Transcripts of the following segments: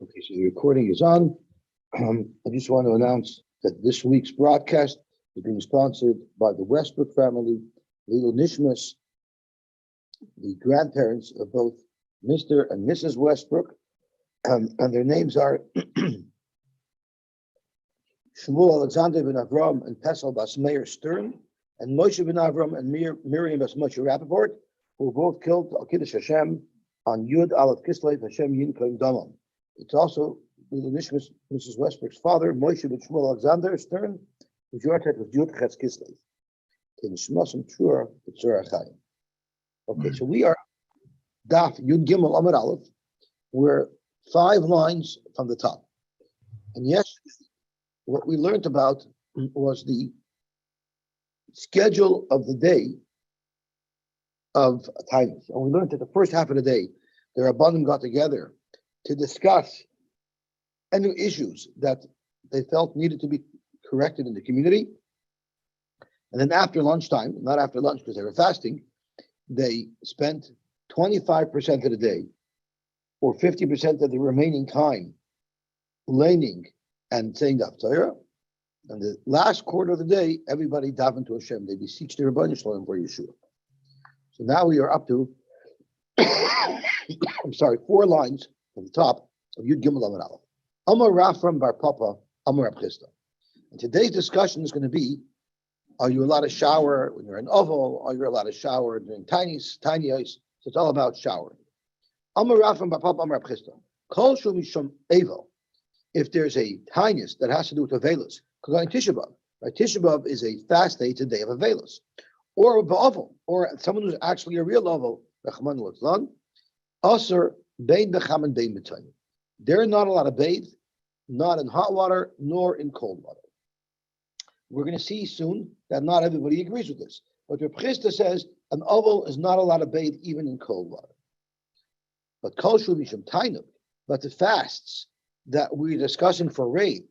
Okay, so the recording is on. I just want to announce that this week's broadcast is being sponsored by the Westbrook family, Lilo Nishmas, the grandparents of both Mr. and Mrs. Westbrook, and their names are Shmuel Alexander ben Avram and Pesel Bas Meir Stern, and Moshe ben Avram and Miriam Bas Moshe Rappaport, who were both killed al Kiddush Hashem on Yud Aleph Kislev Hashem Yin Koim Damam. It's also Lilo Nishmas, Mrs. Westbrook's father, Moshe ben Shmuel Alexander Stern, whose yortet was Yud Chetz Kislev. Okay, so we are Daf Yud Gimel Amud Aleph. We're 5 lines from the top. And yes, what we learned about was the schedule of the day of Taanis. And we learned that the first half of the day, the Rabbanim got together to discuss any issues that they felt needed to be corrected in the community. And then after lunchtime, not after lunch because they were fasting, they spent 25% of the day or 50% of the remaining time learning and saying the Haftarah. And the last quarter of the day, everybody davened to Hashem. They beseeched the Rebbeinu Shalom for Yeshua. So now we are up to, 4 lines from the top of Yud Gimel Amud Aleph. Amar Rafram Bar Papa, Amar Rab Chisda. And today's discussion is going to be, are you allowed to shower when you're in Oval? Are you allowed to shower during tiny ice? So it's all about showering. Amar Rafram Bar Papa, Amar Rab Chisda. Kol Shul Mishum Evo. If there's a tinus that has to do with Avelis, because on Tisha B'Av, right? Tisha B'Av is a fast day, it's a day of Avelis. Or Ba'oval, or someone who's actually a real Oval, Rechman L'Tzlan, Aser Bein B'cham and Bein B'Tayim. They're not allowed to bathe, not in hot water, nor in cold water. We're going to see soon that not everybody agrees with this. But Reb Chisda says an Oval is not allowed to bathe even in cold water. But Kol Shul Mishum Tainuk, but the fasts that we're discussing for rain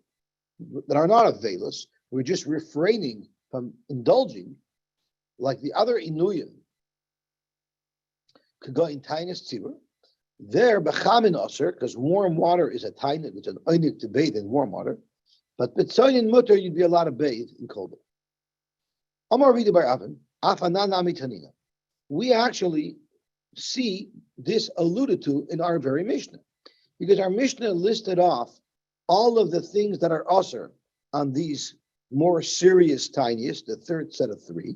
that are not Avelis, we're just refraining from indulging, like the other Inuyim could go in Taanis Tzibur. There, Bechamin Aser, because warm water is a Taanis, it's an Einik to bathe in warm water. But B'tzayin Mutter, you'd be allowed to bathe in cold water. Amar Rida Bar Avin, Afanan Ami Tanina. We actually see this alluded to in our very Mishnah, because our Mishnah listed off all of the things that are Aser on these more serious Taanis, the third set of 3.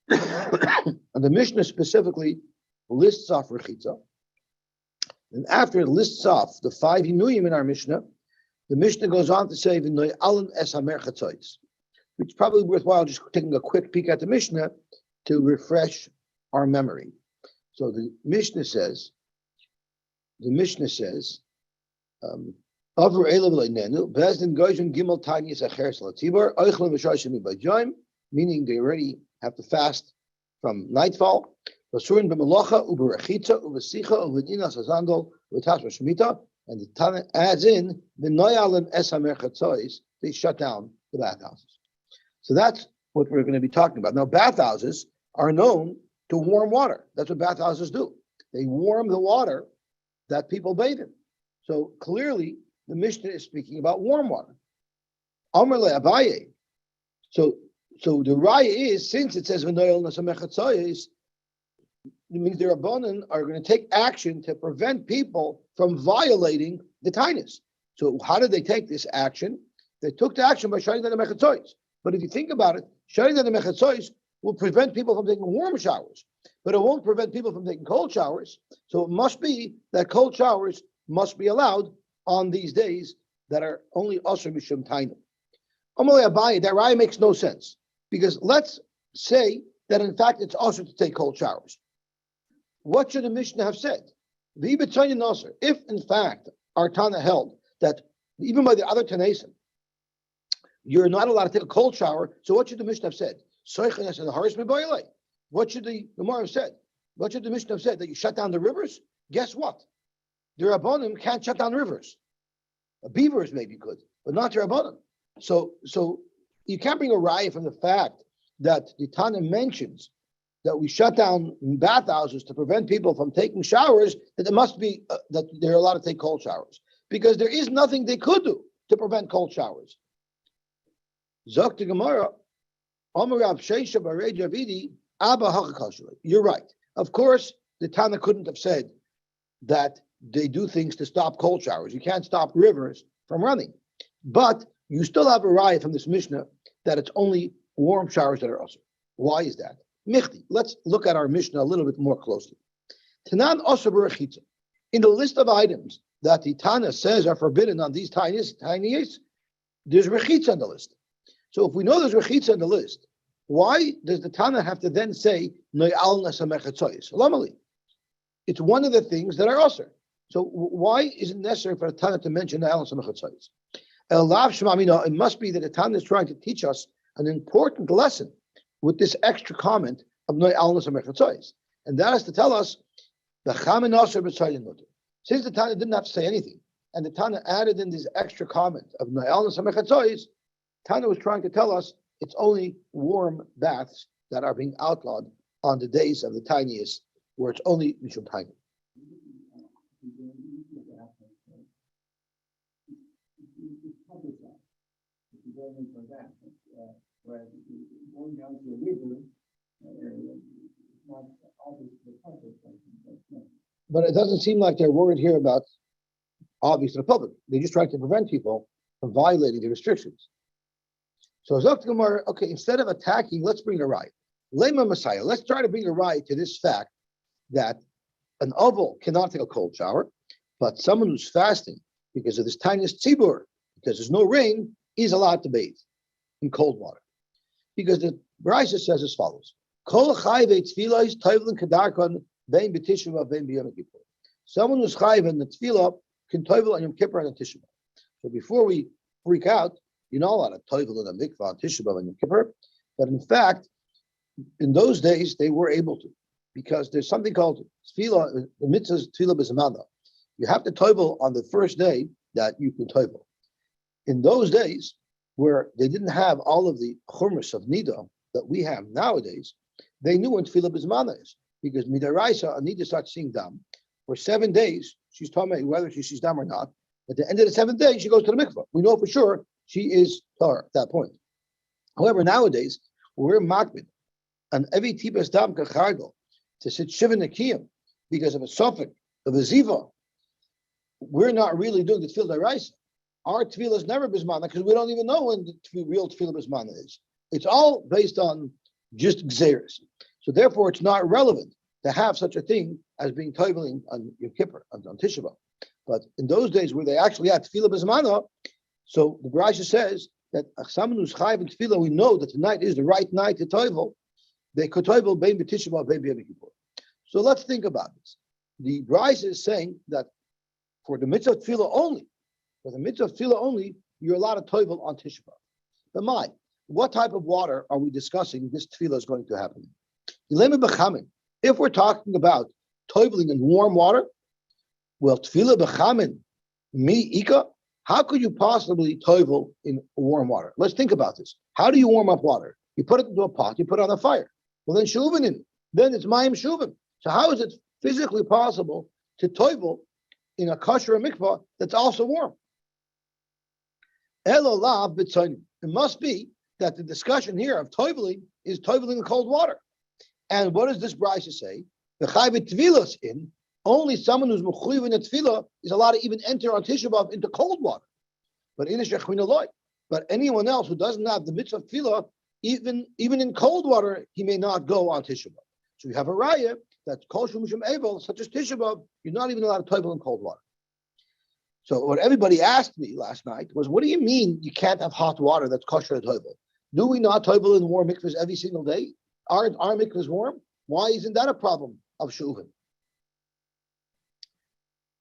And the Mishnah specifically lists off Rechitza. And after it lists off the 5 Hinuyim in our Mishnah, the Mishnah goes on to say, V'noy Alan es hamer chatzois, which is probably worthwhile just taking a quick peek at the Mishnah to refresh our memory. So the Mishnah says, Avru Elav Aneinu, Bezdin Gojim Gimel Taanis Acheres Latibor, Oichlem V'Shoshim B'Joim, meaning they already have to fast from nightfall. Basurin b'Melacha u'Berechitza u'V'Sicha u'V'Dinas Azandol u'Tashma Shemitah, and the Tana adds in the Noyalim Es Hamer Chatzois, they shut down the bathhouses. So that's what we're going to be talking about. Now, bathhouses are known to warm water. That's what bathhouses do. They warm the water that people bathe in. So clearly, the Mishnah is speaking about warm water. Amar le Abaye. So the raya is, since it says v'noyel nasamechatzoyes, it means the Rabbanan are going to take action to prevent people from violating the Taanis. So how did they take this action? They took the action by shutting down the mechatzoyes. But if you think about it, shutting down the mechatzoyes will prevent people from taking warm showers, but it won't prevent people from taking cold showers. So it must be that cold showers must be allowed on these days that are only Asr Mishum Tainu. Amalei Abaye, that raya makes no sense, because let's say that in fact it's Asr to take cold showers. What should the Mishnah have said? If in fact our Tana held that even by the other Tanasim, you're not allowed to take a cold shower, so what should the Mishnah have said? What should the Gemara have said? What should the Mishnah have said? That you shut down the rivers? Guess what? The Rabbanim can't shut down rivers. Beavers maybe could, but not the Rabbanim. So you can't bring a raya from the fact that the Tana mentions that we shut down bathhouses to prevent people from taking showers, that it must be that they're allowed to take cold showers. because there is nothing they could do to prevent cold showers. Zok the Gemara, you're right. Of course, the Tana couldn't have said that they do things to stop cold showers. You can't stop rivers from running. But you still have a riot from this Mishnah that it's only warm showers that are also. Why is that? Michti. Let's look at our Mishnah a little bit more closely. Tanan also berachitza. In the list of items that the Tana says are forbidden on these tiniest, there's rechitza on the list. So if we know there's rechitza on the list, why does the Tana have to then say no'al nasamechatzoyis? Lamali. It's one of the things that are usher. So why is it necessary for the Tana to mention no'al nasamechatzoyis? It must be that the Tana is trying to teach us an important lesson with this extra comment of no'al nasamechatzoyis, and that is to tell us the chamin asher b'tzayim mutter. Since the Tana didn't have to say anything, and the Tana added in this extra comment of no'al nasamechatzoyis, Tana was trying to tell us it's only warm baths that are being outlawed on the days of the tiniest, where it's only mishum tiny. But it doesn't seem like they're worried here about obvious to the public. They're just trying to prevent people from violating the restrictions. So Zok Gemara, okay, instead of attacking, let's bring a riot. Lema Messiah, let's try to bring a riot to this fact that an oval cannot take a cold shower, but someone who's fasting because of this tiniest tzibur, because there's no rain, is allowed to bathe in cold water. Because the Brisa says as follows: Kol chayve tefillah is tovlin kadarkon vein b'tishma vein b'yom kippur. Someone who's chayve in the tefillah can tovel on Yom Kippur and Tishma. So before we freak out, you're not allowed to tovel in a mikvah on Tisha B'av and Yom Kippur, but in fact, in those days they were able to, because there's something called tefillah, the mitzvah tefillah b'zmana. You have to tovel on the first day that you can tovel. In those days, where they didn't have all of the chumras of nida that we have nowadays, they knew when tefillah b'zmana is, because midaraisa a nida starts seeing dam for 7 days. She's talking about whether she sees dam or not. At the end of the 7th day, she goes to the mikvah. We know for sure she is tar at that point. However, nowadays, we're makbid, and every tipas dam kachargo to sit shiva nekiyim because of a suffix of a ziva. We're not really doing the tefillah deraisa. Our tefillah is never bismana because we don't even know when the real tefillah bismana is. It's all based on just gzeres. So therefore, it's not relevant to have such a thing as being toveling on Yom Kippur, on Tisha B'av. But in those days where they actually had tefillah bismana, so the Brisa says that someone who's chayiv in tefillah, we know that tonight is the right night to tovel. They could tovel bein b'tisha b'av bein b'yom kippur. So let's think about this. The Brisa is saying that for the mitzvah of tefillah only, you're allowed to tovel on Tisha B'av. But what type of water are we discussing this tefillah is going to happen in? If we're talking about toveling in warm water, well, tefillah b'chamin mi ika. How could you possibly tovel in warm water? Let's think about this. How do you warm up water? You put it into a pot, you put it on the fire. Well, then shuvin in it. Then it's mayim shuvin. So how is it physically possible to tovel in a kosher mikvah that's also warm? It must be that the discussion here of toveling is toveling in cold water. And what does this Brisa say? The chayvit tvilas in. Only someone who's mechuyev in a tefillah is allowed to even enter on Tisha B'av into cold water. But in a shechmin loy. But anyone else who doesn't have the mitzvah of tefillah, even in cold water, he may not go on Tisha B'av. So you have a raya that kol shumishim evel, such as Tisha B'av, you're not even allowed to tovel in cold water. So what everybody asked me last night was, what do you mean you can't have hot water that's kosher to tovel? Do we not tovel in warm mikvahs every single day? Aren't our mikvahs warm? Why isn't that a problem of shuvin?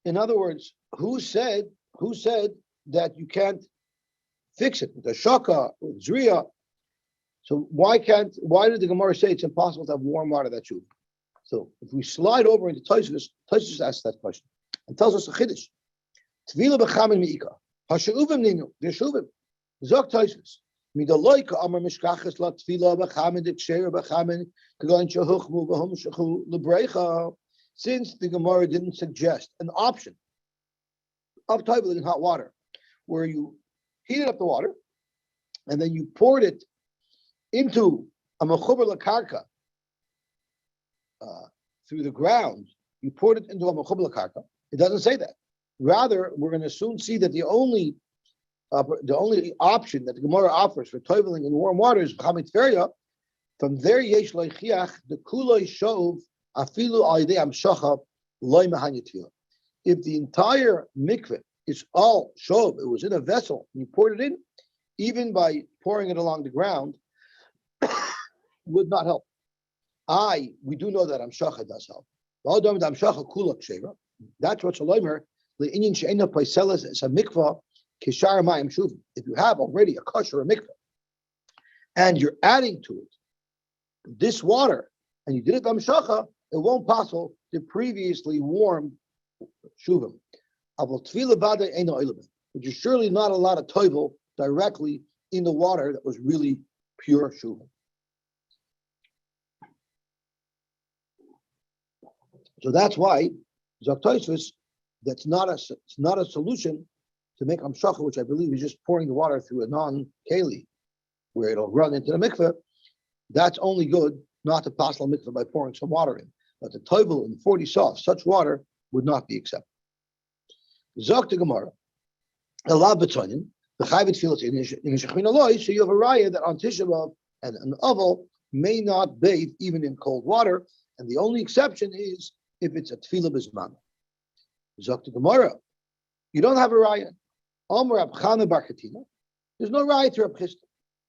In other words, who said that you can't fix it with a shaka, with zriya? So why did the Gemara say it's impossible to have warm water that's shuvin? So if we slide over into Tosfos asks that question and tells us a chiddush. Tvila b'chamin mi'ika. Hashuvim ninu. Yeshuvim. Zok Tosfos. Midaloika amar mishkachas la tvila b'chamin diksher b'chamin kagon shahuchmu v'hum shachu lebrecha. Since the Gemara didn't suggest an option of toivel in hot water, where you heated up the water and then you poured it into a mechuber lakarka through the ground. You poured it into a mechuber lakarka. It doesn't say that. Rather, we're going to soon see that the only option that the Gemara offers for toiveling in warm water is chamit feria. From there, yesh loichiach the kuloi shov afilu alidei amshacha loy mahanyat tefillah. If the entire mikveh is all shov, it was in a vessel, and you poured it in, even by pouring it along the ground, would not help. We do know that amshacha does help. That's what shaloimer le'inyan she'ena paiselas as a mikvah kishar mayim shuvim. If you have already a kosher mikvah and you're adding to it this water, and you did it amshacha, it won't possible the previously warmed shuvim. Which is surely not a lot of toivel directly in the water that was really pure shuvim. So that's why Zaktoisvis, it's not a solution to make amshacha, which I believe is just pouring the water through a non-keli, where it'll run into the mikveh. That's only good not to pass the mikveh by pouring some water in. But the toivel in 40 sauce, such water would not be accepted. Zok to Gemara, Elav b'tonim, the chayvit filas in shechina loy. So you have a raya that on Tisha B'av and an oval may not bathe even in cold water, and the only exception is if it's a tefillah b'zman. Zok to Gemara, you don't have a raya. Omer Rab Chana bar Katina, there's no raya to Rab Chisda.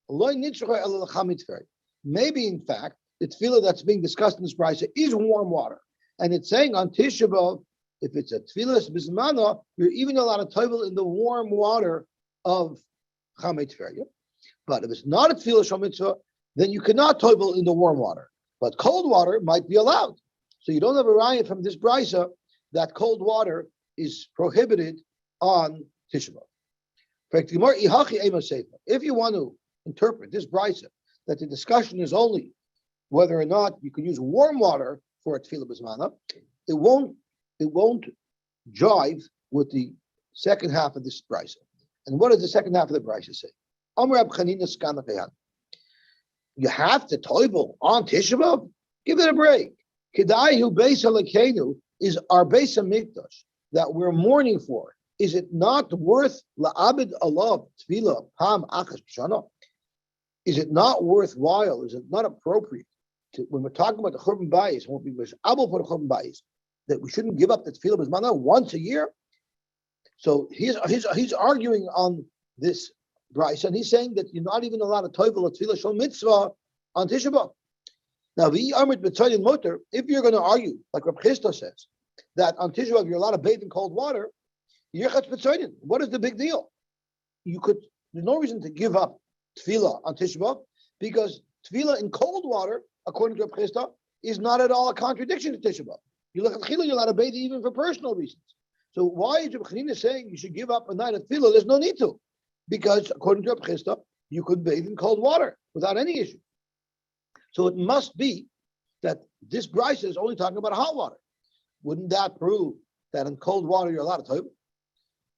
Loy nitzrach el lechamit fer. Maybe in fact the tefillah that's being discussed in this brisa is warm water, and it's saying on Tisha B'av, if it's a tefillah bismana, you're even allowed to toivel in the warm water of chametz feria. But if it's not a tefillah shel mitzvah, then you cannot toivel in the warm water. But cold water might be allowed. So you don't have a raya from this brisa that cold water is prohibited on Tisha B'av. If you want to interpret this brisa that the discussion is only whether or not you can use warm water for a tefillah bismana, it won't jive with the second half of this brisa. And what does the second half of the brisa say? You have to toivel on Tisha B'av? Give it a break. Kedayu Beis Elokeinu is our Beis Hamikdash that we're mourning for. Is it not worth la'abed alav tefillah pam achas b'shana? Is it not worthwhile? Is it not appropriate to, when we're talking about the churban bayis, when we was able for the churban bayis, that we shouldn't give up the tefillah b'zmana once a year? So he's arguing on this brisa, and he's saying that you're not even allowed to toivel a tefillah shel mitzvah on Tisha B'av. Now, if you're going to argue, like Reb Chisda says, that on Tisha B'av you're allowed to bathe in cold water, what is the big deal? There's no reason to give up tefillah on Tisha B'av, because tefillah in cold water, according to Reb Chisda, is not at all a contradiction to Tisha B'av. You look at tefillah, you're allowed to bathe even for personal reasons. So why is Reb Chanina saying you should give up a night of tefillah? There's no need to, because according to Reb Chisda, you could bathe in cold water without any issue. So it must be that this brisa is only talking about hot water. Wouldn't that prove that in cold water you're allowed to toivel?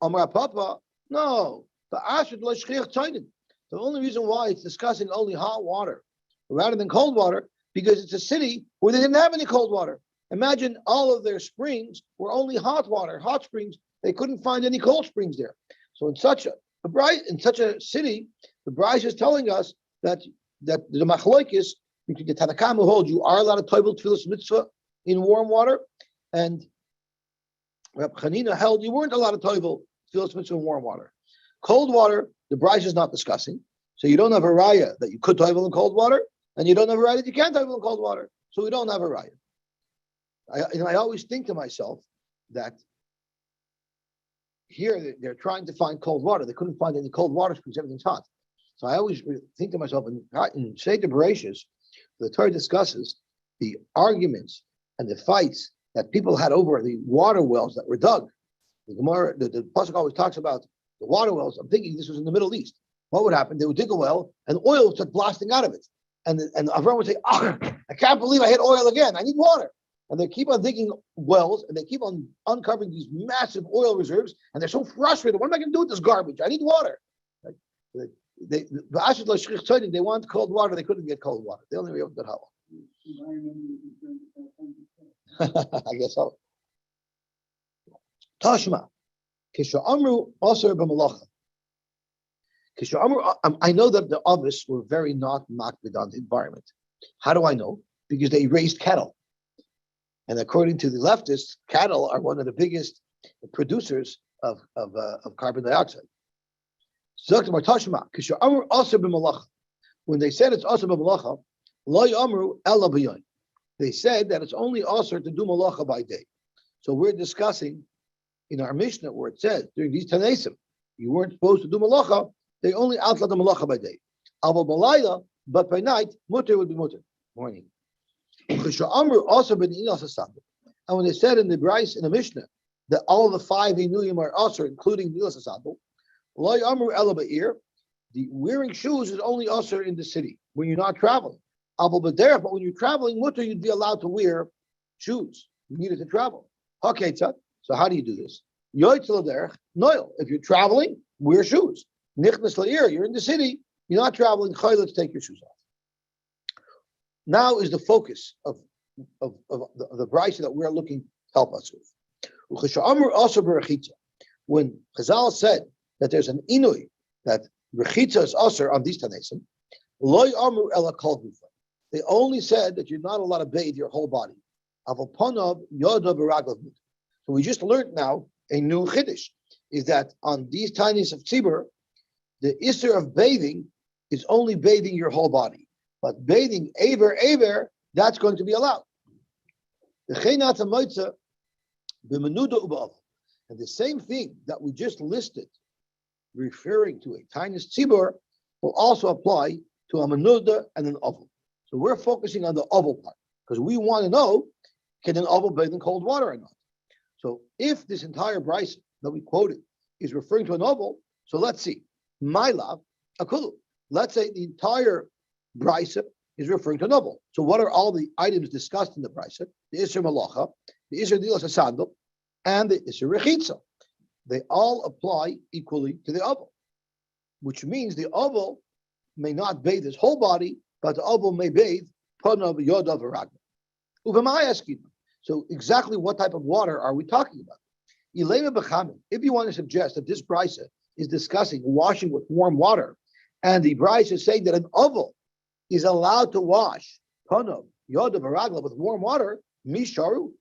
Amar Papa, no. The only reason why it's discussing only hot water rather than cold water, because it's a city where they didn't have any cold water. Imagine all of their springs were only hot water, hot springs. They couldn't find any cold springs there. So in such a city, the brisa is telling us that the machlokes between the Tanakam who hold you are allowed to toivel tefillas mitzvah in warm water, and Reb Chanina held you weren't allowed to toivel tefillas mitzvah in warm water. Cold water, the brisa is not discussing, so you don't have a raya that you could toivel in cold water, and you don't have a raya that you can't toivel in cold water. So we don't have a raya. I always think to myself that here they're trying to find cold water. They couldn't find any cold water because everything's hot. So I always think to myself, in Seder Bereshis, the Torah discusses the arguments and the fights that people had over the water wells that were dug. The Gemara, the Pasuk always talks about the water wells. I'm thinking this was in the Middle East. What would happen? They would dig a well and oil would start blasting out of it. And Avram would say, oh, I can't believe I hit oil again. I need water. and they keep on digging wells, and they keep on uncovering these massive oil reserves, and they're so frustrated. What am I going to do with this garbage? I need water. Right? They want cold water. They couldn't get cold water. They only were able to get hot water. I guess so. Tashma. Kisha also b'malacha. I know that the Avis were very not makbid on the environment. How do I know? Because they raised cattle. And according to the leftists, cattle are one of the biggest producers of carbon dioxide. When they said it's also b'malacha, they said that it's only also to do malacha by day. So we're discussing in our Mishnah where it says during these Tanesim, you weren't supposed to do malacha. They only outlawed the malacha by day. But by night, mutter would be mutter. Morning. Also been and when they said in the Bryce in the Mishnah that all the 5 Einuyim are also, including the Ilas HaSandal, the wearing shoes is only also in the city when you're not traveling. But when you're traveling, mutter, you'd be allowed to wear shoes. You needed to travel. Okay, so how do you do this? If you're traveling, wear shoes. You're in the city, you're not traveling, let's take your shoes off. Now is the focus of the brisa that we're looking to help us with. When Chazal said that there's an inui, that rechitza is asur on these tanesim, they only said that you're not allowed to bathe your whole body. So we just learned now a new chiddush, is that on these taanis of tzibur, the issur of bathing is only bathing your whole body. But bathing aver, that's going to be allowed. And the same thing that we just listed, referring to a taanis tzibur, will also apply to a menuda and an oval. So we're focusing on the oval part, because we want to know, can an oval bathe in cold water or not? So if this entire brisa that we quoted is referring to an oval, so let's see. My love, akulu. Let's say the entire brisa is referring to an oval. So what are all the items discussed in the brisa? The Isser Malacha, the Isser Dilas HaSandal, and the Isser Rechitza. They all apply equally to the oval, which means the oval may not bathe his whole body, but the oval may bathe Panav Yodav Aragna. So exactly what type of water are we talking about? If you want to suggest that this brisa is discussing washing with warm water, and the brisa is saying that an oval is allowed to wash Panav Yodav Aragna with warm water, Misharu.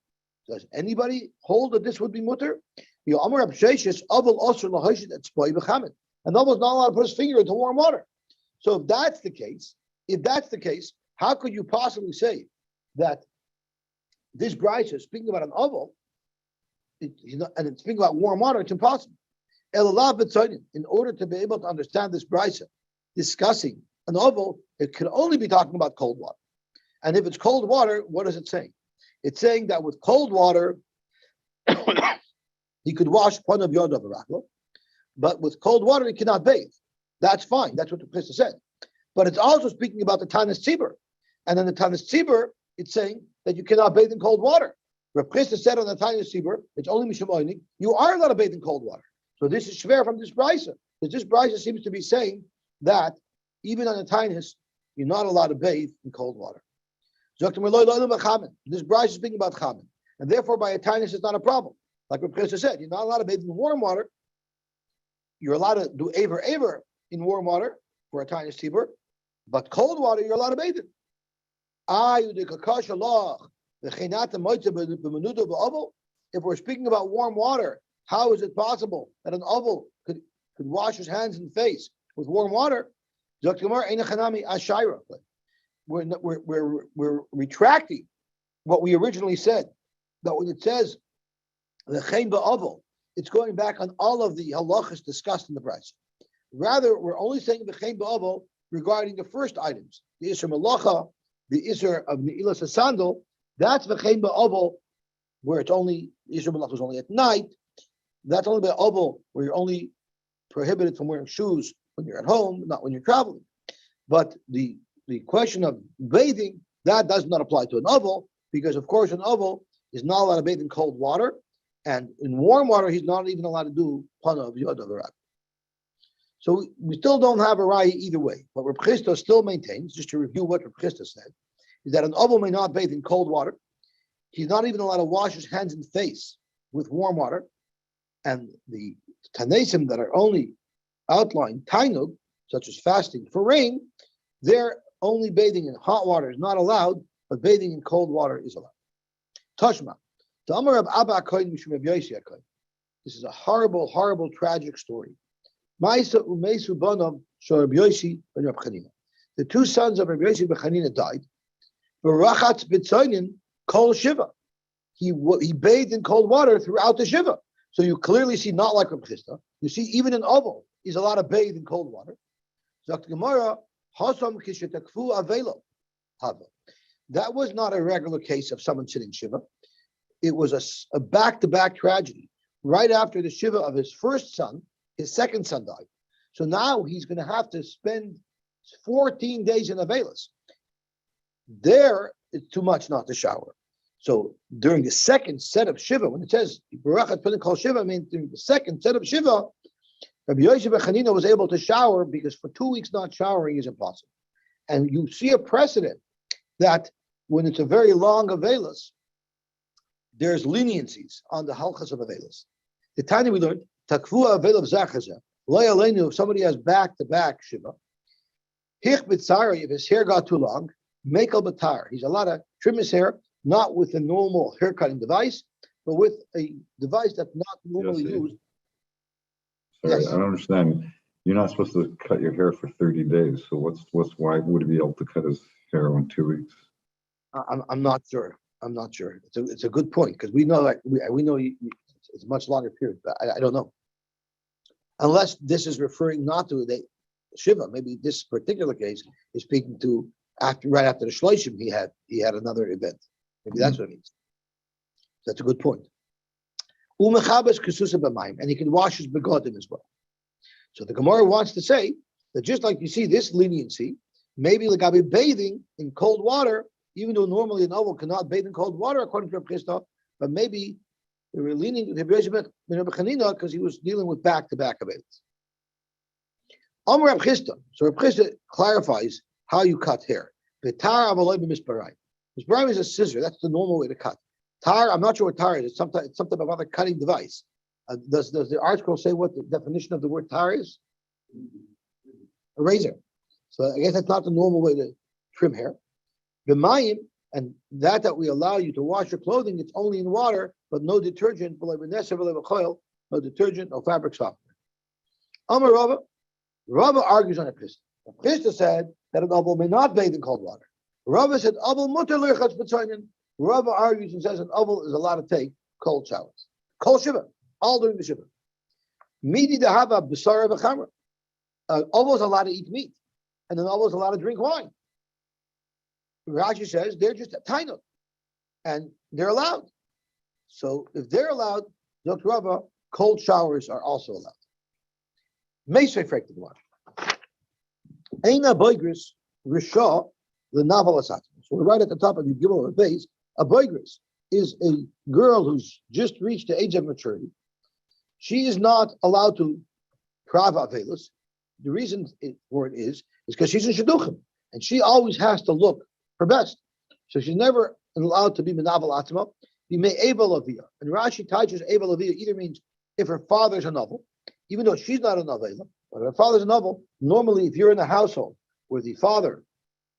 Does anybody hold that this would be mutter? And the oval is not allowed to put his finger into warm water. So if that's the case, how could you possibly say that this brisa is speaking about an oval, and it's speaking about warm water? It's impossible. In order to be able to understand this brisa discussing an oval, it could only be talking about cold water. And if it's cold water, what is it saying? It's saying that with cold water, he could wash Panav Yodav Araglo, but with cold water he cannot bathe. That's fine. That's what the Krista said. But it's also speaking about the Taanis Tzibur. And then the Taanis Tzibur, it's saying that you cannot bathe in cold water. Rav Krista said on the Taanis Tzibur, it's only Mishamoinik, you are allowed to bathe in cold water. So this is shver from this brisa. Because this brisa seems to be saying that even on the Taanis, you're not allowed to bathe in cold water. This brisa is speaking about chamin. And therefore by a Taanis it's not a problem. Like Rav Krista said, you're not allowed to bathe in warm water. You're allowed to do aver in warm water for a taanis tzibur, but cold water you're allowed to bathe in. If we're speaking about warm water, how is it possible that an oval could wash his hands and face with warm water? We're retracting what we originally said, that when it says the chen ba'oval, it's going back on all of the halachas discussed in the brisa. Rather, we're only saying the chen ba'oval regarding the first items, the Isser Malacha, the Isser of Ne'ilas HaSandal. That's the chen ba'oval, where it's only, Isser Malacha is only at night. That's only ba'oval, where you're only prohibited from wearing shoes when you're at home, not when you're traveling. But the question of bathing, that does not apply to an oval. because of course an oval is not allowed to bathe in cold water, and in warm water he's not even allowed to do pana of yod of Rab. So we still don't have a raya either way. But Reb Chisda still maintains, just to review what Reb Chisda said, is that an oval may not bathe in cold water. He's not even allowed to wash his hands and face with warm water. And the Tanesim that are only outlined tainug, such as fasting for rain, they're only bathing in hot water is not allowed, but bathing in cold water is allowed. Tashma. This is a horrible, horrible, tragic story. The two sons of Rabbi Yosy ben Chanina died. He bathed in cold water throughout the shiva. So you clearly see, not like Rabbi Chisda, you see even an oval, he's allowed to bathe in cold water. That was not a regular case of someone sitting shiva. It was a back-to-back tragedy. Right after the shiva of his first son, his second son died. So now he's going to have to spend 14 days in Avelis. There, it's too much not to shower. So during the second set of shiva, when it says Barachat Pinin Kol Shiva, means during the second set of shiva, Rabbi Yosy ben Chanina was able to shower because for 2 weeks not showering is impossible. And you see a precedent that when it's a very long Avelis, there's leniencies on the halachas of Avelis. The Tanya we learned, Takvu Avelav Zachaza, Lo Aleinu, if somebody has back-to-back shiva, Hich B'tzari, if his hair got too long, Mekel B'tar, he's allowed to trim his hair, not with a normal haircutting device, but with a device that's not normally used. Sorry, Yes. I don't understand. You're not supposed to cut your hair for 30 days. So why would he be able to cut his hair in 2 weeks? I'm not sure. I'm not sure. It's a good point because we know that we know it's a much longer period, but I don't know. Unless this is referring not to the shiva, maybe this particular case is speaking to right after the shloshim he had another event. Maybe that's what it means. That's a good point. And he can wash his begotten as well. So the Gemara wants to say that just like you see this leniency, maybe Lagabi bathing in cold water, even though normally an oval cannot bathe in cold water according to Reb Chisda, but maybe they were leaning to Reb Yosy ben Chanina because he was dealing with back-to-back events. Reb Chisda. So Reb Chisda clarifies how you cut hair. Misparai is a scissor. That's the normal way to cut. Tar, I'm not sure what tar is. It's something about a cutting device. Does the article say what the definition of the word tar is? A razor. So I guess that's not the normal way to trim hair. B'mayim, and that we allow you to wash your clothing, it's only in water, but no detergent, no detergent, no fabric softener. Amar Rava argues on a Chisda. Chisda said that an oval may not bathe in cold water. Rava said oval mutar lerchatz b'tzayin. Rava argues and says an oval is allowed to take cold showers. Kol shiva, all during the shiva. Midi dehava b'sara v'chamra. Oval is allowed to eat meat, and an oval is allowed to drink wine. Rashi says they're just a tainuk, and they're allowed. So if they're allowed, Dr. Rava, cold showers are also allowed. Meisvei frek the Gemara. Eina boigris risha the naval. So we're right at the top of the Gimel base. A boigris is a girl who's just reached the age of maturity. She is not allowed to prava avelus. The reason for it is because she's in shidduchim, and she always has to look her best. So she's never allowed to be menavel atzma. Be me'evel aviyah. And Rashi teaches evel aviyah either means if her father's a novel, even though she's not a novel, but her father's a novel. Normally, if you're in a household where the father,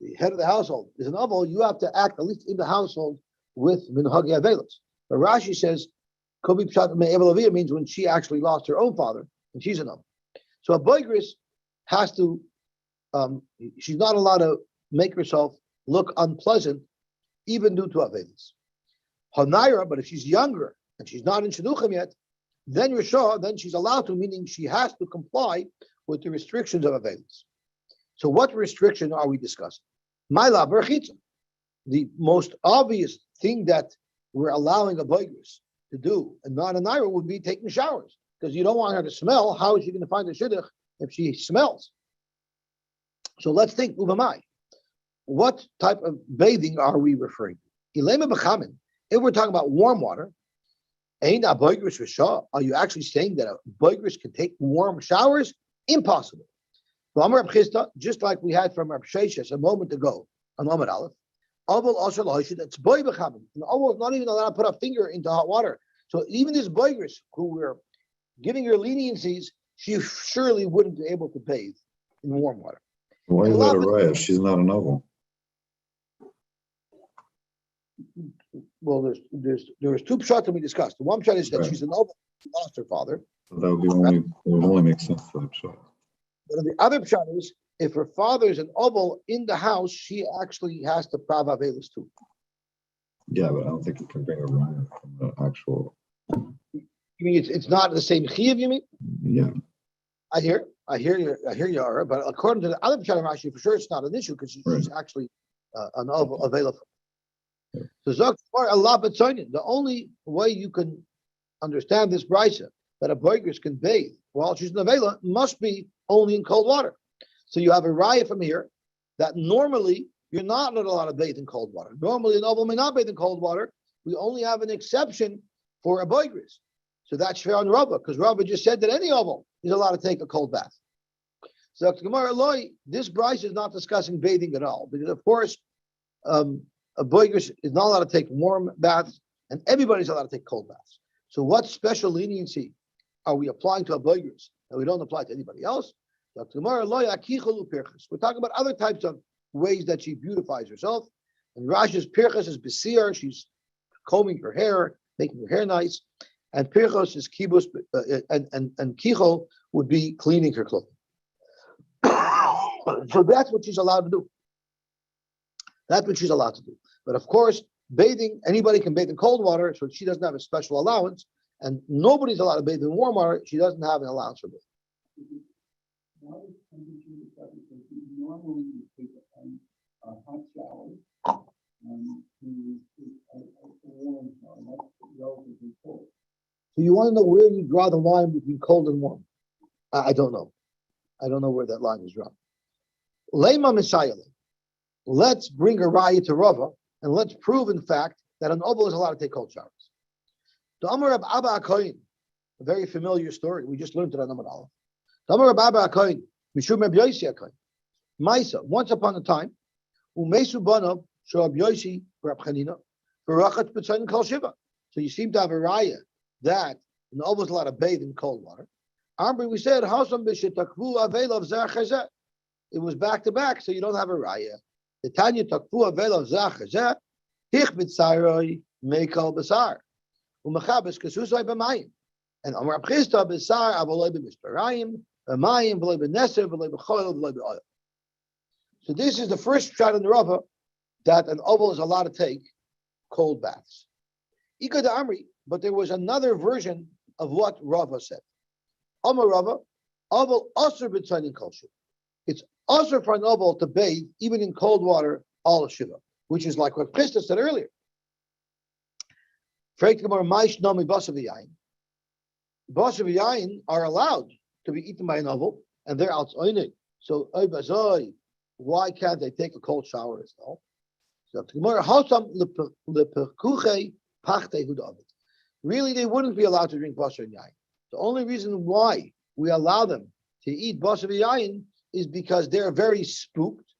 the head of the household, is a novel, you have to act at least in the household with minhagi avelus. But Rashi says kobi pshat me'evel aviyah means when she actually lost her own father and she's a novel. So a boigris has to, she's not allowed to make herself look unpleasant, even due to avelus. Hanaira, but if she's younger and she's not in shidduchim yet, then then she's allowed to, meaning she has to comply with the restrictions of avelus. So what restriction are we discussing? Maila berchitza. The most obvious thing that we're allowing a boigris to do, and not a naira, would be taking showers, because you don't want her to smell. How is she going to find a shidduch if she smells? So let's think, uvamai. What type of bathing are we referring to? Ilema b'chamin. If we're talking about warm water, ain't a boigris rishah? Are you actually saying that a boigris can take warm showers? Impossible. Just like we had from Reb Sheshes a moment ago on Amud Aleph, Aval also that's boy b'chamin. And Aval is not even allowed to put a finger into hot water. So even this boigris, who we're giving her leniencies, she surely wouldn't be able to bathe in warm water. Why is that a raya? She's not a novel. Well, there's two pshat we discussed. The one pshat is that she's a novel, she lost her father. So that would only make sense for the pshat. But the other pshat is if her father is an oval in the house, she actually has to prav avelis too. Yeah, but I don't think you can bring a raya from the actual. You mean it's not the same chiyuv? You mean? Yeah. I hear you, Ara. But according to the other pshat, actually, for sure, it's not an issue because she's actually an oval available. Yeah. So the only way you can understand this brisa that a boigris can bathe while she's in avela must be only in cold water. So you have a raya from here that normally you're not allowed to bathe in cold water. Normally an oval may not bathe in cold water. We only have an exception for a boigris. So that's fair on Rava, because Rava just said that any oval is allowed to take a cold bath. So this brisa is not discussing bathing at all, because of course a boigris is not allowed to take warm baths, and everybody's allowed to take cold baths. So what special leniency are we applying to a boigris that we don't apply to anybody else? We're talking about other types of ways that she beautifies herself. And Rashi's pirchas is besir, she's combing her hair, making her hair nice. And pirchos is kibus, and kichol would be cleaning her clothing. So that's what she's allowed to do. That's what she's allowed to do. But of course, bathing, anybody can bathe in cold water, so she doesn't have a special allowance. And nobody's allowed to bathe in warm water. She doesn't have an allowance for bathing. Normally you take a hot shower and a warm shower, that's relatively cold. So you want to know where you draw the line between cold and warm? I don't know. I don't know where that line is drawn. Lema Mishayale. Let's bring a raya to Rava, and let's prove, in fact, that an oval is allowed to take cold showers. The Amar of Abba HaKoyin, a very familiar story. We just learned it on Amar Aleph. The Amar of Abba HaKoyin, Mishum Reb Yosy HaKoyin. Maisa, once upon a time, Umesu Banav, Shorab Yosy, Reb Chanina, Barachat B'Tzayin Kol Shiva. So you seem to have a raya that an oval is allowed to bathe in cold water. Ambri, we said, Hasam B'Shetakvu Avelav Zeh Chazeh. It was back to back, so you don't have a raya. The Tanya Takvu Avelav Zeh Chazeh, Tich B'Tzayroi Meikal B'Sar. Umachabes Kesusai B'Mayim. And Amar Abchista B'Sar Avoloi B'Misparayim, B'Mayim, V'loi B'Neser, V'loi B'Choil, V'loi B'Oil. So this is the first shot in the Rava that an oval is allowed to take cold baths. Ika de Amri, but there was another version of what Rava said. Amar Rava, oval asur b'tzayin kol shiva. It's asur for an oval to bathe even in cold water all shiva, which is like what Krista said earlier. Basa v'yayin are allowed to be eaten by an oval, and they're outside. So why can't they take a cold shower as well? Really, they wouldn't be allowed to drink basar and yayin. The only reason why we allow them to eat basar and yayin is because they're very spooked.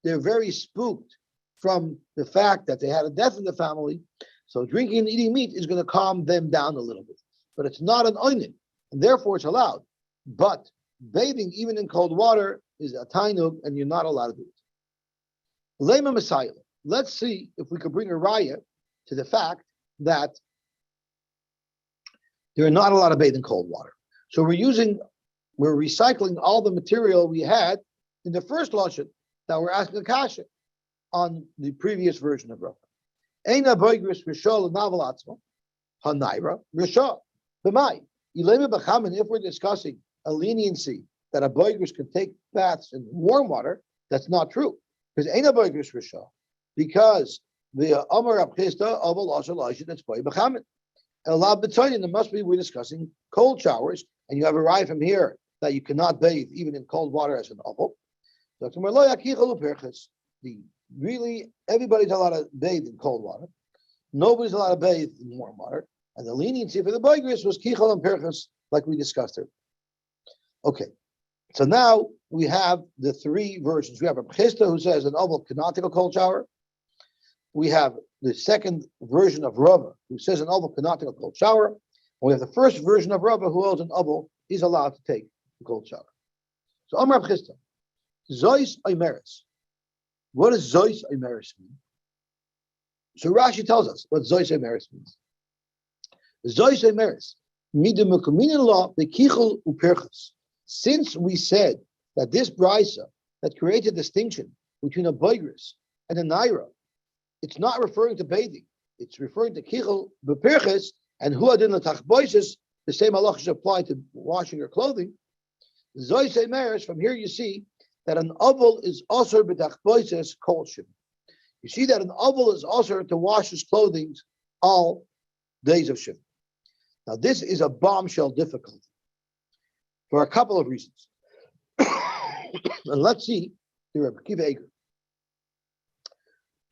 They're very spooked from the fact that they had a death in the family. So drinking and eating meat is going to calm them down a little bit. But it's not an oinen, and therefore it's allowed. But bathing, even in cold water, is a tainug, and you're not allowed to do it. Lema Messiah. Let's see if we could bring a raya to the fact that they're not allowed to bathe in cold water. So we're recycling all the material we had in the first lashon that we're asking the kasha on the previous version of Rafa. Eina boigris rishol navel atzma hanaira rishol b'may ilema b'chamin. If we're discussing a leniency that a boigris can take baths in warm water, that's not true, because eina boigris rishol, because the Amar Abchista of Allah that's boy b'chamin. Elab b'tzayin, there must be, we're discussing cold showers, and you have arrived from here that you cannot bathe even in cold water as an oval. The really everybody's allowed to bathe in cold water. Nobody's allowed to bathe in warm water. And the leniency for the boigris was kichol and perchus, like we discussed it. Okay, so now we have the three versions. We have a Chisda who says an oval cannot take a cold shower. We have the second version of Rava who says an oval cannot take a cold shower. And we have the first version of Rava who holds an oval is allowed to take a cold shower. So Amar Chisda, Zois Oimeres. What does Zois Oimeres mean? So Rashi tells us what Zois Oimeres means. Zois Oimeres, midim mekuminin law bekichol uperchus. Since we said that this brisa that created distinction between a boigris and a naira, it's not referring to bathing. It's referring to kichol beperchus and huadin latachboises. The same halacha should apply to washing your clothing. Zois Oimeres. From here you see that an oval is also b'tachboises kol shim. You see that an oval is also to wash his clothing all days of Shiva. Now, this is a bombshell difficulty for a couple of reasons. And let's see the Rebbe Kiva Eger.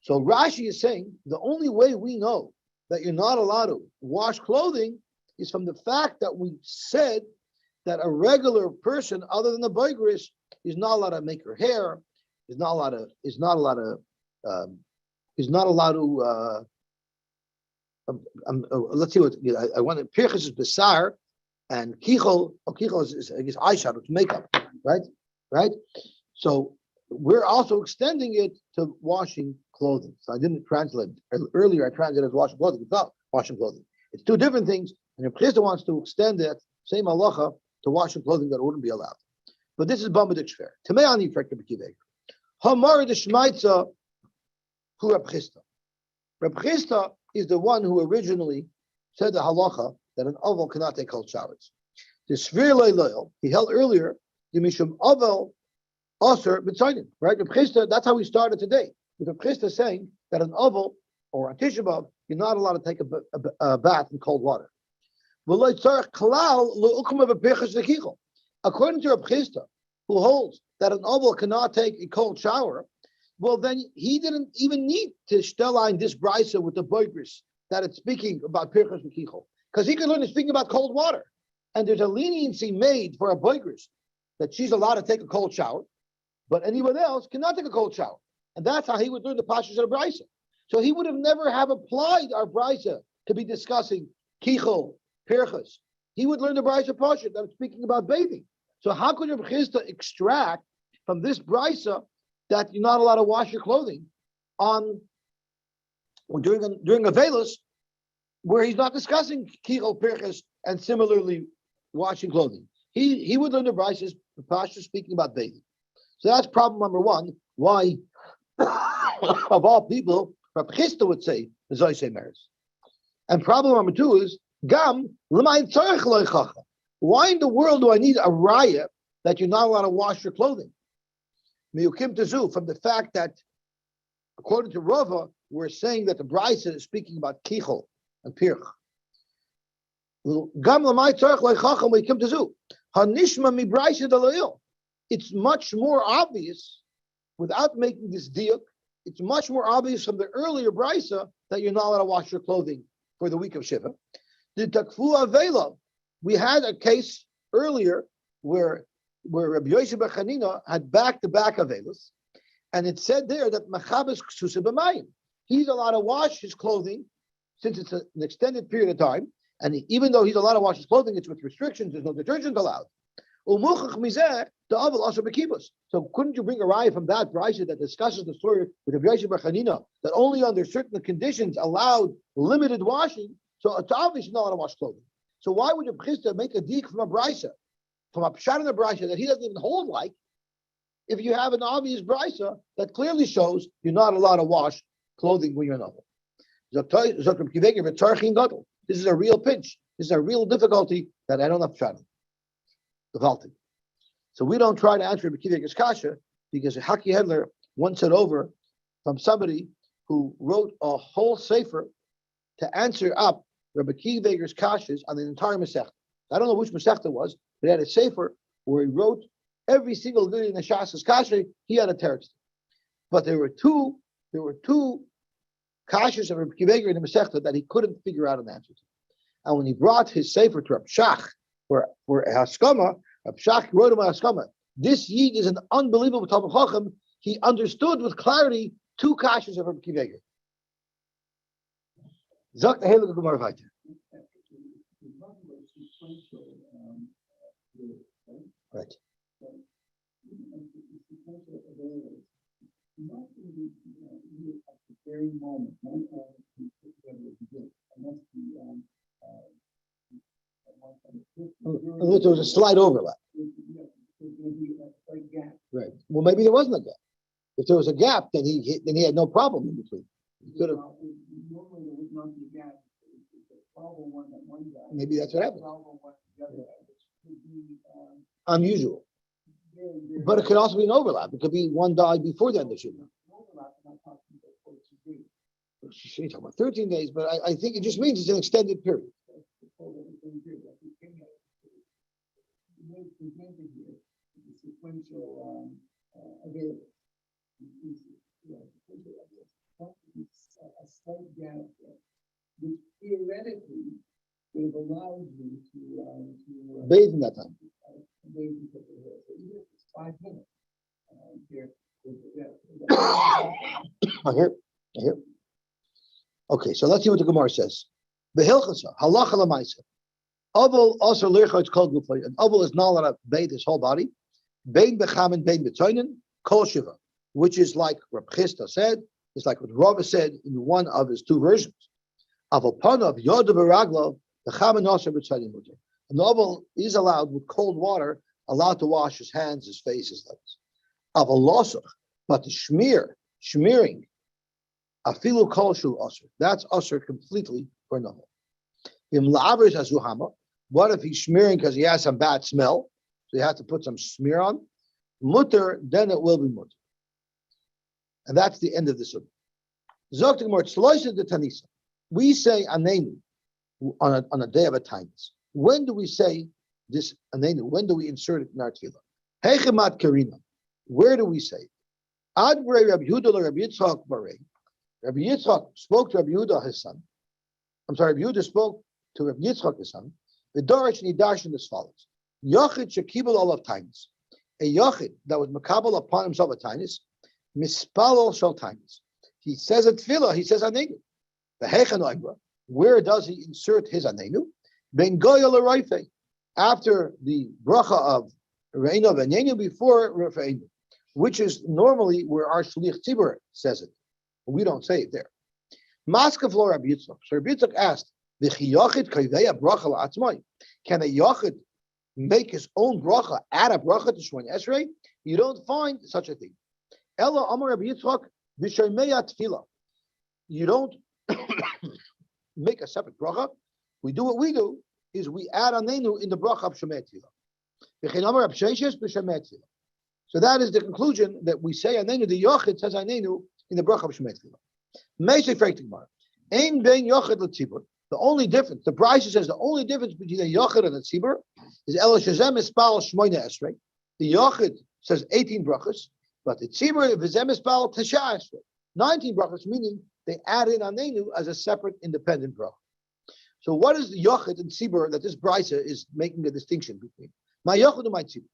So Rashi is saying the only way we know that you're not allowed to wash clothing is from the fact that we said that a regular person, other than the boigris, is not allowed to make her hair, is not allowed to let's see what I want. Pirchas is besar, and kichol. Kichol is I guess eyeshadow, it's makeup, right? Right. So we're also extending it to washing clothing. So I didn't translate earlier. I translated as washing clothing. It's not washing clothing. It's two different things. And if Chisda wants to extend that same halacha to washing clothing, that wouldn't be allowed. But this is Bamadik Shver. Tameani Frekta B'Kivei. Hamar de Shmaitza Hu Reb Chisda. Reb Chisda is the one who originally said the halacha that an oval cannot take cold showers. The Svir Leiloil, he held earlier, the Mishum Oval Aser B'Tzayin, right? Reb Chisda, that's how we started today. With Reb Chisda saying that an oval or a Tisha B'Av, you're not allowed to take a bath in cold water. According to Reb Chisda, who holds that an oval cannot take a cold shower, well, then he didn't even need to stelline this brisa with the boigris that it's speaking about pirchas v'kichol, because he could learn to speak about cold water, and there's a leniency made for a boigris that she's allowed to take a cold shower, but anyone else cannot take a cold shower, and that's how he would learn the pashas of the brisa. So he would have never have applied our brisa to be discussing kichol pirchas. He would learn the brisa pashas that it's speaking about bathing. So how could Reb Chisda extract from this brisa that you're not allowed to wash your clothing on or during a velus, where he's not discussing kichol pirchas and similarly washing clothing? He would learn the brisa the pasha speaking about bathing. So that's problem number one. Why, of all people, Reb Chisda would say Zois Oimeres. And problem number two is Gam l'mayin tzarich lo yichacha. Why in the world do I need a raya that you're not allowed to wash your clothing? Miyukim tezu, from the fact that, according to Rava, we're saying that the brisa is speaking about kichol and pirch. Gam l'mayin tzarich lo yichacha miyukim tezu. Hanishma mi brisa d'loil. It's much more obvious, without making this diuk, it's much more obvious from the earlier brisa that you're not allowed to wash your clothing for the week of Shiva. The takfu avela, we had a case earlier where Rabbi Yosy bar Chanina had back-to-back avelas, and it said there that machabes ksusa b'mayim. He's allowed to wash his clothing since it's an extended period of time, and even though he's allowed to wash his clothing, it's with restrictions. There's no detergent allowed. So couldn't you bring a raya from that brisa that discusses the story with Rabbi Yosy bar Chanina that only under certain conditions allowed limited washing? So it's obviously not allowed to wash clothing. So why would Reb Chisda make a dik from a brisa, from a pshat in a brisa that he doesn't even hold like, if you have an obvious brisa that clearly shows you're not allowed to wash clothing when you're in oval? This is a real pinch. This is a real difficulty that I don't have pshat in. So we don't try to answer Reb Kiveger's kasha because Haki Hedler once it over from somebody who wrote a whole sefer to answer up Rabbi Kiveger's kashas on the entire Masechta. I don't know which Masechta it was, but he had a sefer where he wrote every single day in the Shas's kasha, he had a text. But there were two there were two kashas of Rabbi Kiva in the Masechta that he couldn't figure out an answer to. And when he brought his sefer to Rab Shach for Haskama, Rab Shach wrote him a Haskama. This Yid is an unbelievable Talmid Chacham. He understood with clarity two kashas of Rabbi Kiva. Zok the Heilige Gemara weiter. Right. Not really at the very moment, not There was a slight overlap. Right. Well, maybe there wasn't a gap. If there was a gap, then he had no problem in between. He could have. Normally there would not be a gap. Maybe that's what happened. Unusual. But it could also be an overlap. It could be one died before the end of Shuvah. She's talking about 13 days, but I think it just means it's an extended period. A slight gap which theoretically would have allowed you to bathe in that time. Even if it's 5 minutes. I hear. Okay, so let's see what the Gemara says. Behilchasa, halacha lamaisa. Oval also lircha, it's called gufay. An oval is not allowed to bathe his whole body. Bein bechamen, bein betoinen, kol shiva, which is like Reb Chisda said, it's like what Rava said in one of his two versions. Avopanav yodav v'raglav, bechamen also betoinen muter. An oval is allowed with cold water, allowed to wash his hands, his face, his legs. Avalosach, but the smearing, afilu kol shu asr. That's asr completely for an oval. Im la'avris azuhama. What if he's smearing because he has some bad smell? So you have to put some smear on. Mutter, then it will be mutter. And that's the end of the sunnah. Zoktik more tzloisha de tanisa. We say aneinu on a day of a times. When do we say this aneinu? When do we insert it in our tefillah? Hechemat karina. Where do we say it? Ad v'rei Rabbi Yehuda Rabbi Yitzchak barei. Rabbi Yitzchak spoke to Rabbi Yehuda his son. Rabbi Yehuda spoke to Rabbi Yitzchak his son. The Dorish and Hidarshan as follows: Yochid shekibel olav tainis. A yochid that was makabel upon himself a tainis, mispalol shel tainis. He says at tefillah, he says aneinu. The hechen oimra. Where does he insert his aneinu? Ben goyel arayfe. After the bracha of re'inu v'aneinu before re'inu, which is normally where our shliach tzibur says it. We don't say it there. Maskav lo Rabbi Yitzchak. So Rabbi Yitzchak asked, "V'chi yochid kaiveya bracha la'atzmai." Can a yochid make his own bracha, add a bracha to Shemon Esrei? You don't find such a thing. Ella Amar Rabbi Yitzchak b'shomeya tefillah. You don't make a separate bracha. We do what we do is we add aneinu in the bracha of Shemei Tefillah. V'chein Amar Rabbi Sheshes b'Shemei Tefillah. So that is the conclusion that we say aneinu. The yochid says aneinu in the bracha of Shemei Tefillah. Meisei Freitig Mar. Ein ben yochid l'tzibur. The only difference, the Brisa says the only difference between a yochid and a tzibur is el shezem espal shmoina esrei. The yochid says 18 brachas, but the tzibur v'zem espal tesha esrei. 19 brachas, meaning they add in aneinu as a separate independent bracha. So what is the yochid and tzibur that this Brisa is making a distinction between? My yochid and my tzibur.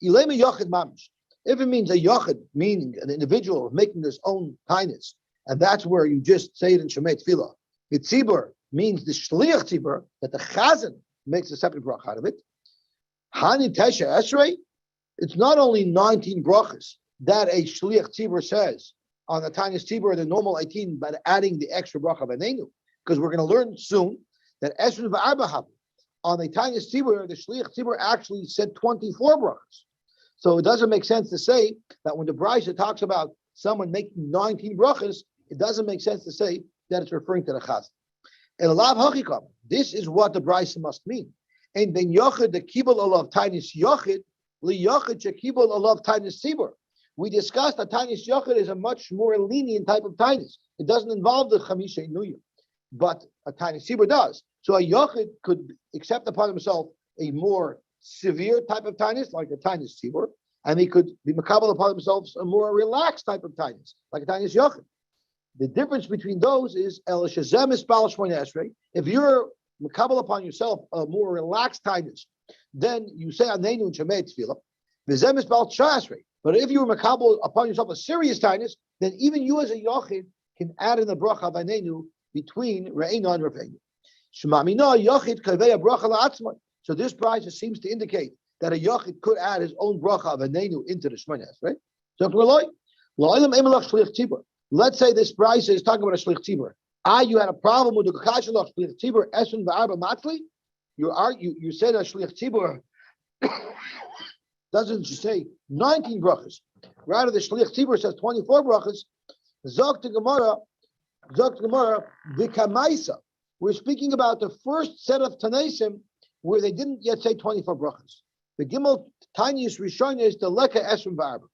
Ilema yochid mamish. If it means a yochid, meaning an individual making his own kindness, and that's where you just say it in Shemei Tefillah. The tzibur means the shliach tzibur, that the chazan makes a separate bracha out of it. Hani tesha esrei, it's not only 19 brachas that a shliach tzibur says on the taanis tzibur, the normal 18, but adding the extra bracha of aneinu, because we're going to learn soon that esrei v'arba havu, on the taanis tzibur, the shliach tzibur actually said 24 brachas. So it doesn't make sense to say that when the Brisa talks about someone making 19 brachas, it doesn't make sense to say that it's referring to the chazan. Elav hachikam. This is what the Brisa must mean. And ben yochid the kibul olav taanis yochid li yochid shekibul olav taanis tzibur. We discussed that taanis yochid is a much more lenient type of taanis. It doesn't involve the chamisha inuyim, but a taanis tzibur does. So a yochid could accept upon himself a more severe type of taanis, like a taanis tzibur, and he could be makabel upon himself a more relaxed type of taanis, like a taanis yochid. The difference between those is El Shazem is Bal Shmona Esrei. If you're makabel upon yourself a more relaxed tightness, then you say Aneinu and Shemei Tefillah. V'zem is Bal Esrei. But if you were makabel upon yourself a serious tightness, then even you as a yochid can add in the bracha of Aneinu between Re'ina and Rafeinu. Shemamina yochid kavei bracha la'atzmai. So this brisa seems to indicate that a yochid could add his own bracha of Aneinu into the Shmona Esrei. So let's say this brisa is talking about a shlich tzibur. You had a problem with the shlich tzibur esun v'arba matli. You said a shlich tzibur doesn't say 19 brachas. Rather, the shlich tzibur says 24 brachas. Zok to Gemara, v'kamaisa. We're speaking about the first set of Tanaisim where they didn't yet say 24 brachas. The Gimel Taanis Rishon is the leka esun v'arba.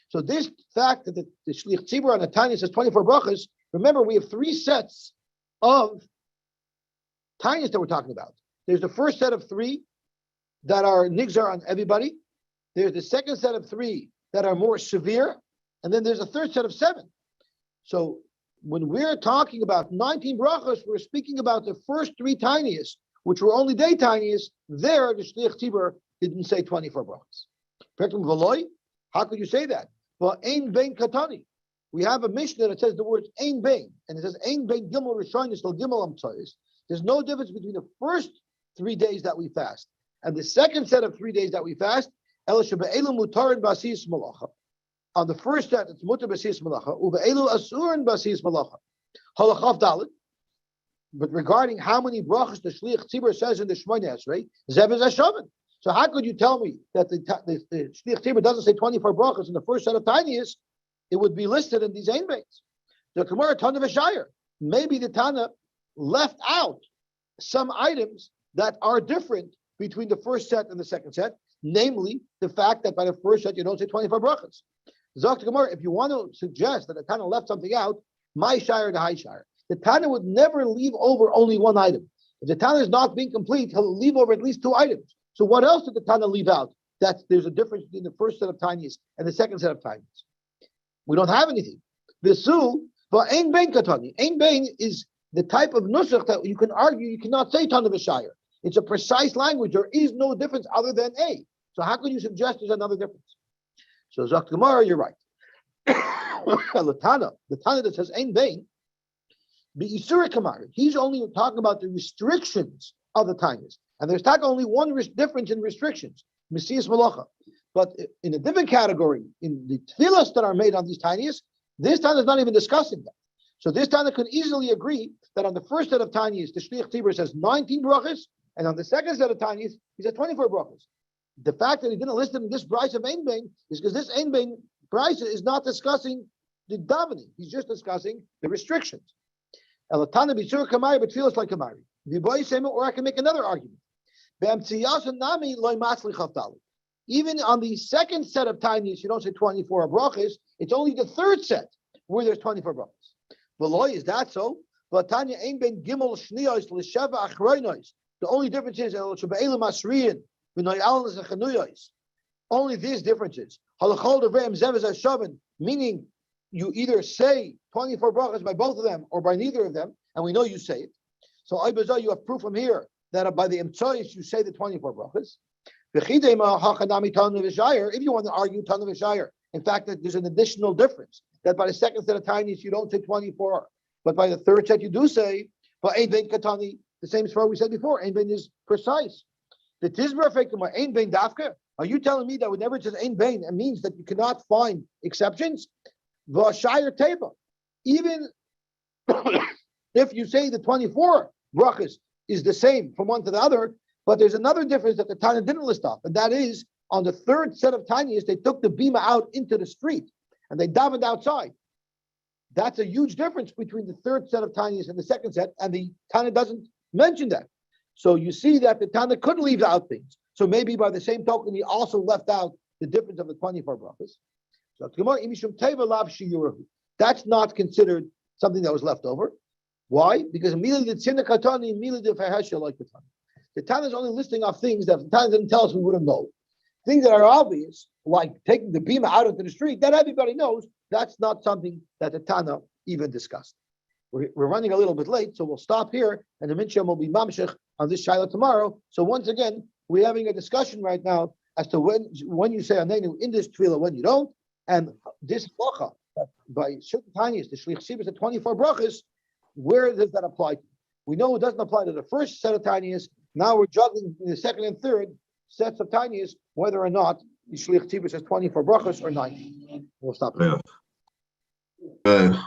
So this fact that the shlich tzibur on the Taanis says 24 brachas, remember we have 3 sets of Taanis that we're talking about. There's the first set of 3 that are nigzar on everybody. There's the second set of 3 that are more severe. And then there's a third set of 7. So when we're talking about 19 brachas, we're speaking about the first 3 Taanis, which were only day Taanis. There, the shlich tzibur didn't say 24 brachas. How could you say that? Well, ein bein katani. We have a Mishnah that says the words ein bein, and it says ein bein gimel rishonis till gimel amtzayis. There's no difference between the first 3 days that we fast and the second set of 3 days that we fast. El shebe'elu mutarin basis malacha. On the first set, it's mutar basis malacha. Uve'elu asurin basis malacha. Halachav dalet. But regarding how many brachas the shlich tzibur says in the Shmona Esrei, zev is hashaven. So how could you tell me that the shlich tzibur doesn't say 24 brachas in the first set of Taanis? It would be listed in these ein beins. The Gemara Tana v'Shayir. Maybe the Tana left out some items that are different between the first set and the second set, namely the fact that by the first set you don't say 24 brachas. Zok Gemara, if you want to suggest that the Tana left something out, my shire to high shire. The Tana would never leave over only one item. If the Tana is not being complete, he'll leave over at least 2 items. So what else did the Tana leave out? That there's a difference between the first set of Taanis and the second set of Taanis. We don't have anything. V'su, but ein bein katani. Ein bein is the type of nusach that you can argue you cannot say Tana v'Shayir. It's a precise language. There is no difference other than A. So how can you suggest there's another difference? So Zok Gemara, you're right. the Tana that says ein bein, Be'isura Kamari. He's only talking about the restrictions of the Taanis. And there's only one difference in restrictions, Mesias Malacha. But in a different category, in the tefillas that are made on these Taanis, this Tana is not even discussing that. So this Tana could easily agree that on the first set of Taanis, the shlich tzibur says 19 brachas, and on the second set of Taanis, he says 24 brachas. The fact that he didn't list them in this brisa of ein bein is because this ein bein brisa is not discussing the davening. He's just discussing the restrictions. Or I can make another argument. Even on the second set of Taanis, you don't say 24 brachas. It's only the third set where there's 24 brachas. V'loy, is that so? The only difference is only these differences. Meaning you either say 24 brachas by both of them or by neither of them, and we know you say it. So you have proof from here that by the emtsois you say the 24 brachas. If you want to argue Tana v'Shayir, in fact, that there's an additional difference, that by the second set of Taanis you don't say 24, but by the third set you do say, but ein bein katani, the same as far we said before, ein bein is precise. The Tizbra Fekuma, ein bein dafka, are you telling me that whenever it says ein bein, it means that you cannot find exceptions? V'Shayir teva, even if you say the 24 brachas is the same from one to the other, but there's another difference that the Tana didn't list off, and that is on the third set of Taanis, they took the bima out into the street and they davened outside. That's a huge difference between the third set of Taanis and the second set, and the Tana doesn't mention that. So you see that the Tana could leave out things. So maybe by the same token, he also left out the difference of the 24 brachas. That's not considered something that was left over. Why? Because immediately the tzina katani, immediately the fahesha like the Tana. The Tana is only listing off things that if the Tana didn't tell us, we wouldn't know. Things that are obvious, like taking the bima out into the street, that everybody knows, that's not something that the Tana even discussed. We're running a little bit late, so we'll stop here, and the Minsham will be mamshech on this Shiloh tomorrow. So once again, we're having a discussion right now as to when you say Aneinu in this tefillah, when you don't, and this halacha by certain tanias, the shlich sibus, the 24 brachas, where does that apply to? We know it doesn't apply to the first set of tanias. Now we're juggling in the second and third sets of tanias, whether or not the shlich sibus has 24 brachas or 90. We'll stop here. Yeah.